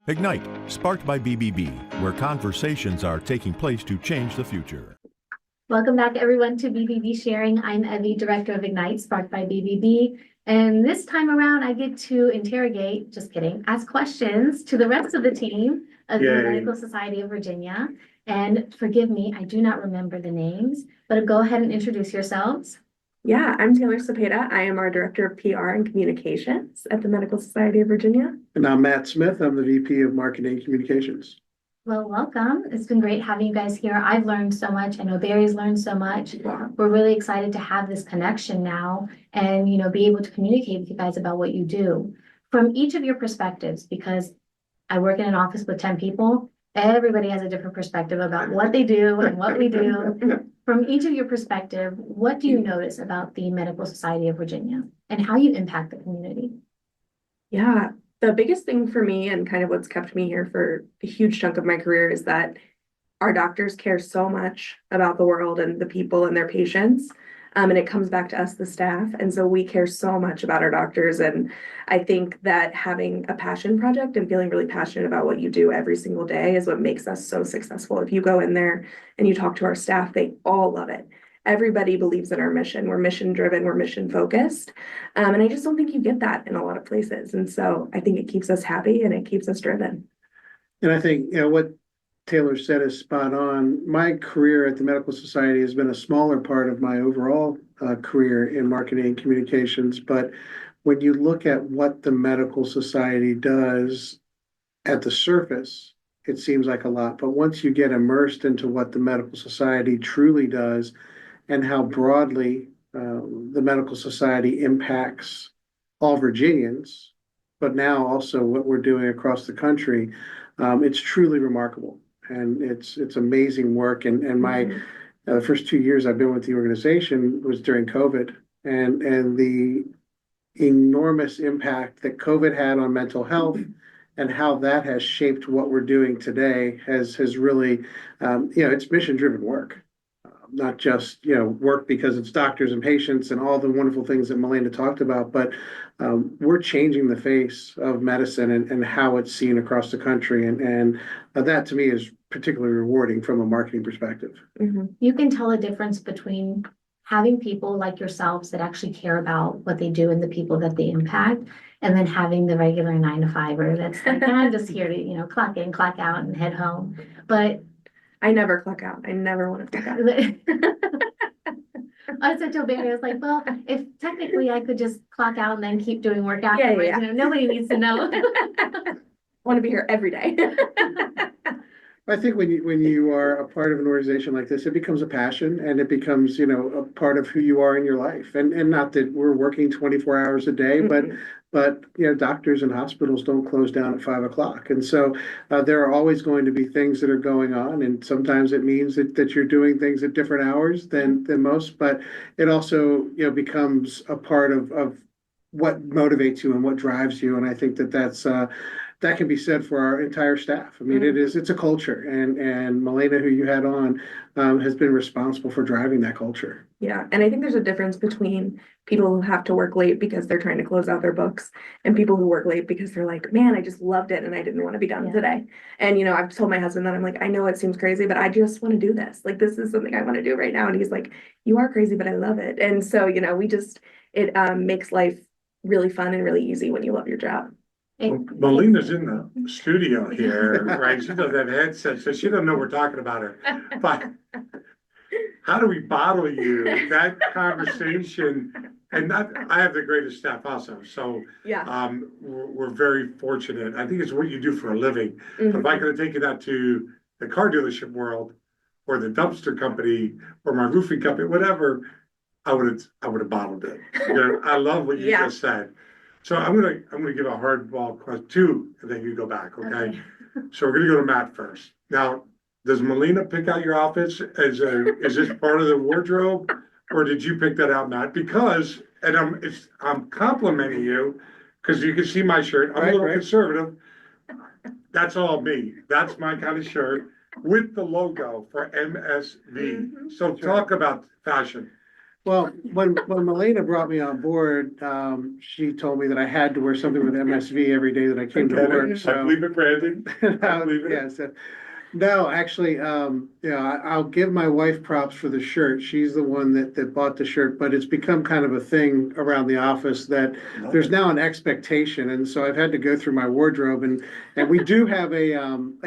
Ignite, sparked by BBB, where conversations are taking place to change the future. Welcome back, everyone, to BBB Sharing. I'm Evie, Director of Ignite, sparked by BBB. And this time around, I get to interrogate, just kidding, ask questions to the rest of the team of the Medical Society of Virginia. And forgive me, I do not remember the names, but go ahead and introduce yourselves. Yeah, I'm Taylor Cepeda. I am our Director of PR and Communications at the Medical Society of Virginia. And I'm Matt Smith. I'm the VP of Marketing and Communications. Well, welcome. It's been great having you guys here. I've learned so much. I know Barry's learned so much. Wow. We're really excited to have this connection now and, be able to communicate with you guys about what you do from each of your perspectives, because I work in an office with 10 people. Everybody has a different perspective about what they do and what we do. From each of your perspective, what do you notice about the Medical Society of Virginia and how you impact the community? Yeah, the biggest thing for me and kind of what's kept me here for a huge chunk of my career is that our doctors care so much about the world and the people and their patients. And it comes back to us, the staff. And so we care so much about our doctors. And I think that having a passion project and feeling really passionate about what you do every single day is what makes us so successful. If you go in there and you talk to our staff, they all love it. Everybody believes in our mission. We're mission driven, we're mission focused. And I just don't think you get that in a lot of places. And so I think it keeps us happy and it keeps us driven. And I think, what Taylor said is spot on. My career at the Medical Society has been a smaller part of my overall career in marketing and communications. But when you look at what the Medical Society does at the surface, it seems like a lot. But once you get immersed into what the Medical Society truly does and how broadly the Medical Society impacts all Virginians, but now also what we're doing across the country, it's truly remarkable. And it's amazing work. And my the first 2 years I've been with the organization was during COVID, and the enormous impact that COVID had on mental health and how that has shaped what we're doing today has really, it's mission driven work. Not just work because it's doctors and patients and all the wonderful things that Melena talked about, but we're changing the face of medicine and how it's seen across the country, and that to me is particularly rewarding from a marketing perspective. You can tell a difference between having people like yourselves that actually care about what they do and the people that they impact, and then having the regular 9-to-5er that's like, I'm just here to clock in, clock out, and head home. But I never clock out. I never want to clock out. I said to Barry, I was like, well, if technically I could just clock out and then keep doing work Yeah. afterwards, nobody needs to know. I want to be here every day. I think when you are a part of an organization like this, it becomes a passion and it becomes, a part of who you are in your life. And not that we're working 24 hours a day, but doctors and hospitals don't close down at 5 o'clock. And so there are always going to be things that are going on. And sometimes it means that you're doing things at different hours than most, but it also, becomes a part of what motivates you and what drives you. And I think that can be said for our entire staff. I mean, it's a culture, and Melena, who you had on, has been responsible for driving that culture. Yeah, and I think there's a difference between people who have to work late because they're trying to close out their books and people who work late because they're like, man, I just loved it and I didn't want to be done today. And, I've told my husband that I'm like, I know it seems crazy, but I just want to do this. Like, this is something I want to do right now. And he's like, you are crazy, but I love it. And so, it makes life really fun and really easy when you love your job. Well, Melena's in the studio here, right? She doesn't have a headset, so she doesn't know we're talking about her. But how do we bottle you? That conversation, and I have the greatest staff also. So yeah, we're very fortunate. I think it's what you do for a living. But if I could have taken that to the car dealership world, or the dumpster company, or my roofing company, whatever, I would have bottled it. I love what you just said. So I'm gonna give a hardball question too, and then you go back, okay? So we're gonna go to Matt first. Now, does Melena pick out your outfits is this part of the wardrobe, or did you pick that out, Matt? Because I'm complimenting you because you can see my shirt. I'm a little conservative. That's all me. That's my kind of shirt with the logo for MSV. So talk about fashion. Well, when Melina brought me on board, she told me that I had to wear something with MSV every day that I came to work, I so. believe it, Brandon. I believe it. Yeah, so, no, actually, I'll give my wife props for the shirt. She's the one that bought the shirt, but it's become kind of a thing around the office that there's now an expectation, and so I've had to go through my wardrobe, and we do have a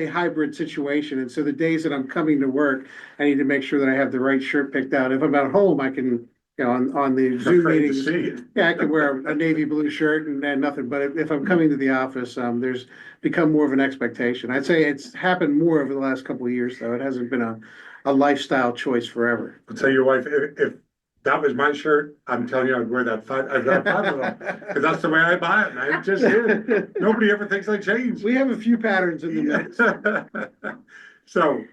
hybrid situation, and so the days that I'm coming to work, I need to make sure that I have the right shirt picked out. If I'm at home, I can, on the Zoom Afraid to meetings, see it. yeah, I can wear a navy blue shirt and nothing, but if I'm coming to the office, there's become more of an expectation. I'd say it's happened more over the last couple of years, though. It hasn't been a lifestyle choice forever. I'll tell your wife, if that was my shirt, I'm telling you, I'd wear that I've got 5 of them, because that's the way I buy it, and I just did. Nobody ever thinks I change. We have a few patterns in the mix. So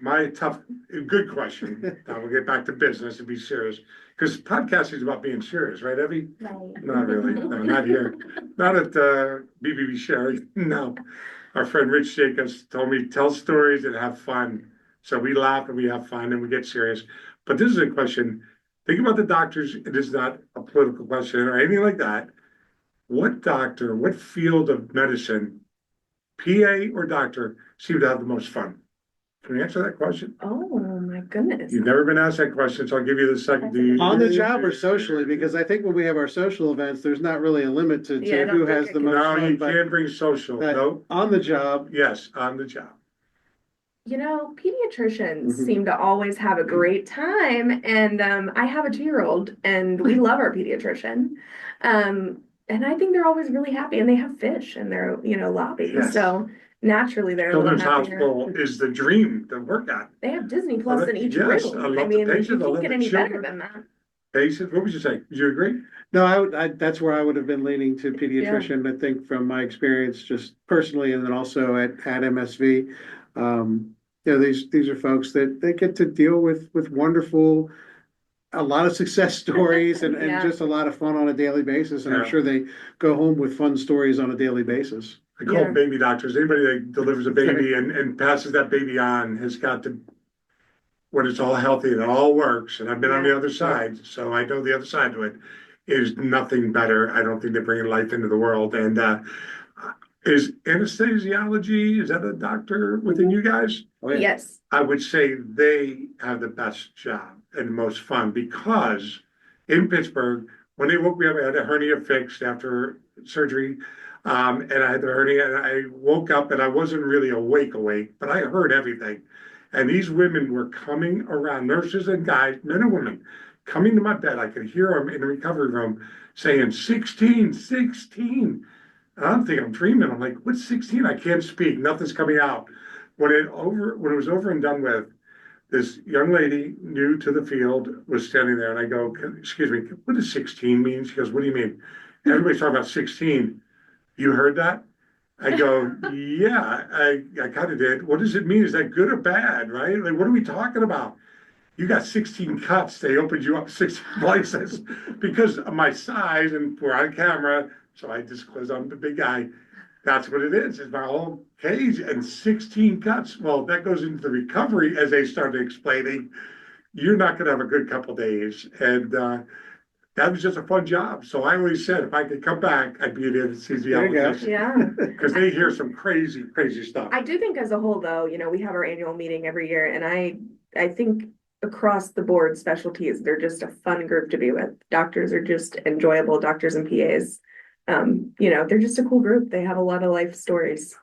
good question. Now we'll get back to business and be serious, because podcasting is about being serious, right, Evie? Right. Not really, no, not here, not at BBB Sharing, no. Our friend Rich Jacobs told me, tell stories and have fun. So we laugh and we have fun and we get serious. But this is a question, think about the doctors, it is not a political question or anything like that. What doctor, what field of medicine, PA or doctor, seem to have the most fun? Can you answer that question? Oh, my goodness. You've never been asked that question, so I'll give you the second. On the job or socially, because I think when we have our social events, there's not really a limit to Yeah, I don't who think has I the can- most No, you fun, but can't bring social, no, on the job. yes, on the job. Pediatricians Mhm. seem to always have a great time, and I have a 2-year-old, and we love our pediatrician. And I think they're always really happy, and they have fish in their, lobby, Yes. so naturally they're a little Children's happier. Hospital is the dream to work at. They have Disney Plus in each Yes, room. I love the mean, you patients, I can't love get the any better children. than that. Patients, what would you say? Do you agree? No, that's where I would have been leaning to pediatrician, I think from my experience, just personally, and then also at MSV. These are folks that they get to deal with wonderful, a lot of success stories and Yeah. just a lot of fun on a daily basis. And I'm Yeah. sure they go home with fun stories on a daily basis. I call Yeah. them baby doctors. Anybody that delivers a baby and passes that baby on has got to, when it's all healthy and it all works, and I've been on the other side, so I know the other side to it, is nothing better. I don't think they're bringing life into the world. And is anesthesiology, is that a doctor within you guys? Oh, yeah. Yes. I would say they have the best job and the most fun, because in Pittsburgh, when they woke me up, I had a hernia fixed after surgery. And I had the hernia, and I woke up and I wasn't really awake, but I heard everything. And these women were coming around, nurses and guys, men and women, coming to my bed. I could hear them in the recovery room saying, 16, 16. And I'm thinking, I'm dreaming. I'm like, what's 16? I can't speak. Nothing's coming out. When it was over and done with, this young lady, new to the field, was standing there, and I go, excuse me, what does 16 mean? She goes, what do you mean? Everybody's talking about 16. You heard that? I go, yeah, I kind of did. What does it mean? Is that good or bad, right? Like, what are we talking about? You got 16 cuts. They opened you up 16 places because of my size, and we're on camera. So I disclose I'm the big guy. That's what it is. It's my whole cage and 16 cuts. Well, that goes into the recovery, as they started explaining. You're not going to have a good couple days. And that was just a fun job. So I always said, if I could come back, I'd be an anesthesiologist. Yeah. Because they hear some crazy, crazy stuff. I do think as a whole, though, we have our annual meeting every year, and I think across the board specialties, they're just a fun group to be with. Doctors are just enjoyable, doctors and PAs. They're just a cool group. They have a lot of life stories.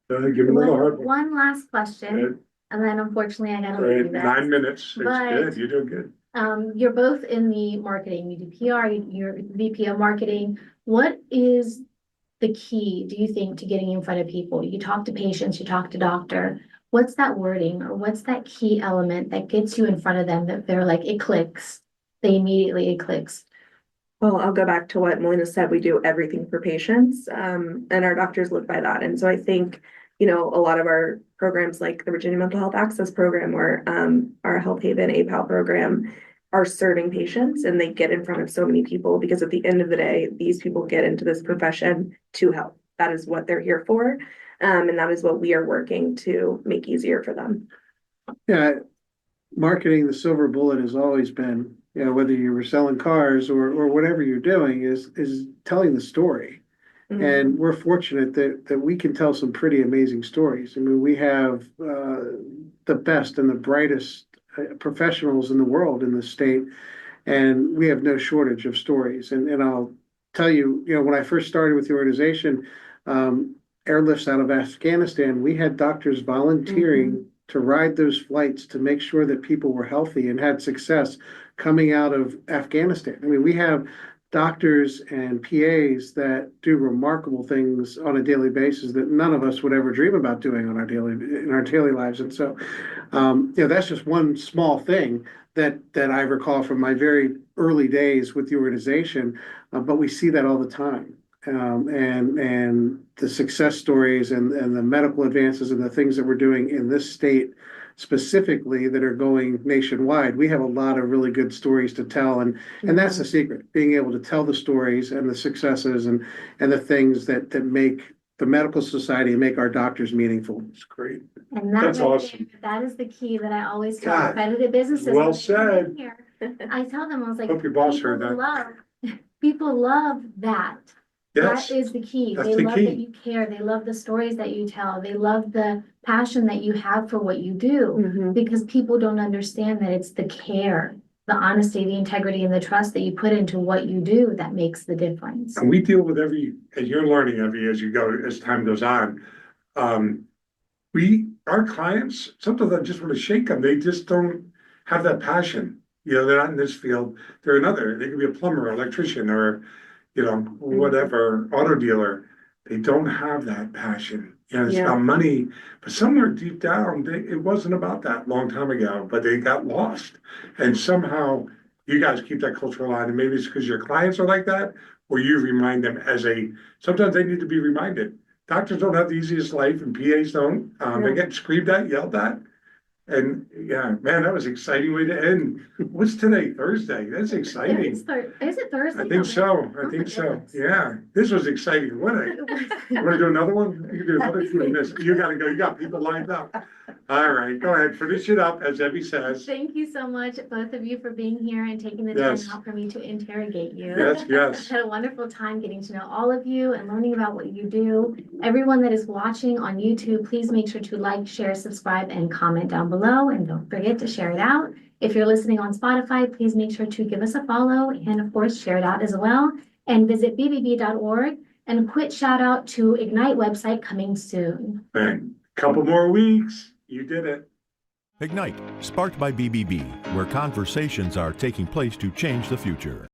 Give them a hard one. One last question, and then unfortunately I gotta leave you guys. 9 minutes. It's But- good. You're doing good. You're both in the marketing, you do PR, you're VP of marketing. What is the key, do you think, to getting in front of people? You talk to patients, you talk to doctor. What's that wording, or what's that key element that gets you in front of them that they're like, it clicks? It clicks. Well, I'll go back to what Melina said. We do everything for patients, and our doctors live by that. And so I think, a lot of our programs like the Virginia Mental Health Access Program or our Health Haven APAL program are serving patients, and they get in front of so many people because at the end of the day, these people get into this profession to help. That is what they're here for. And that is what we are working to make easier for them. Yeah, marketing, the silver bullet has always been, you know, whether you were selling cars or whatever you're doing is telling the story. Mhm. And we're fortunate that we can tell some pretty amazing stories. I mean, we have the best and the brightest professionals in the world in the state, and we have no shortage of stories. And I'll tell you, you know, when I first started with the organization, airlifts out of Afghanistan, we had doctors volunteering to ride those flights to make sure that people were healthy and had success coming out of Afghanistan. I mean, we have doctors and PAs that do remarkable things on a daily basis that none of us would ever dream about doing on in our daily lives. And so, you know, that's just one small thing that I recall from my very early days with the organization, but we see that all the time. And the success stories and the medical advances and the things that we're doing in this state specifically that are going nationwide, we have a lot of really good stories to tell, and that's the secret, being able to tell the stories and the successes and the things that make the medical society and make our doctors meaningful. It's great. And that That's right awesome. there, that is the key that I always tell God, accredited businesses. well when they come in said. here. I tell them, I was like, Hope your boss people heard that. people love that. Yes, That is the key. that's They the love key. that you care. They love the stories that you tell. They love the passion that you have for what you do, Mhm. because people don't understand that it's the care, the honesty, the integrity, and the trust that you put into what you do that makes the difference. And we deal with and you're learning as you go, as time goes on. Our clients, sometimes I just want to shake them. They just don't have that passion. You know, they're not in this field. They're another. They could be a plumber, electrician, or, you know, whatever, auto dealer. They don't have that passion. You know, it's Yeah. about money, but somewhere deep down, it wasn't about that a long time ago, but they got lost. And somehow you guys keep that culture alive. And maybe it's because your clients are like that, or you remind them sometimes they need to be reminded. Doctors don't have the easiest life, and PAs don't. They get screamed at, yelled at. And yeah, man, that was an exciting way to end. What's today? Thursday. That's exciting. Is it Thursday? I think so. Oh I my think so. goodness. Yeah, this was exciting. You want to do another one? You can do another two. You gotta go. You got people lined up. All right, go ahead. Finish it up, as Evie says. Thank you so much, both of you, for being here and taking the Yes. time out for me to interrogate you. Yes. I had a wonderful time getting to know all of you and learning about what you do. Everyone that is watching on YouTube, please make sure to like, share, subscribe, and comment down below. And don't forget to share it out. If you're listening on Spotify, please make sure to give us a follow and, of course, share it out as well. And visit bbb.org. And a quick shout out to Ignite website coming soon. Man, couple more weeks. You did it. Ignite, sparked by BBB, where conversations are taking place to change the future.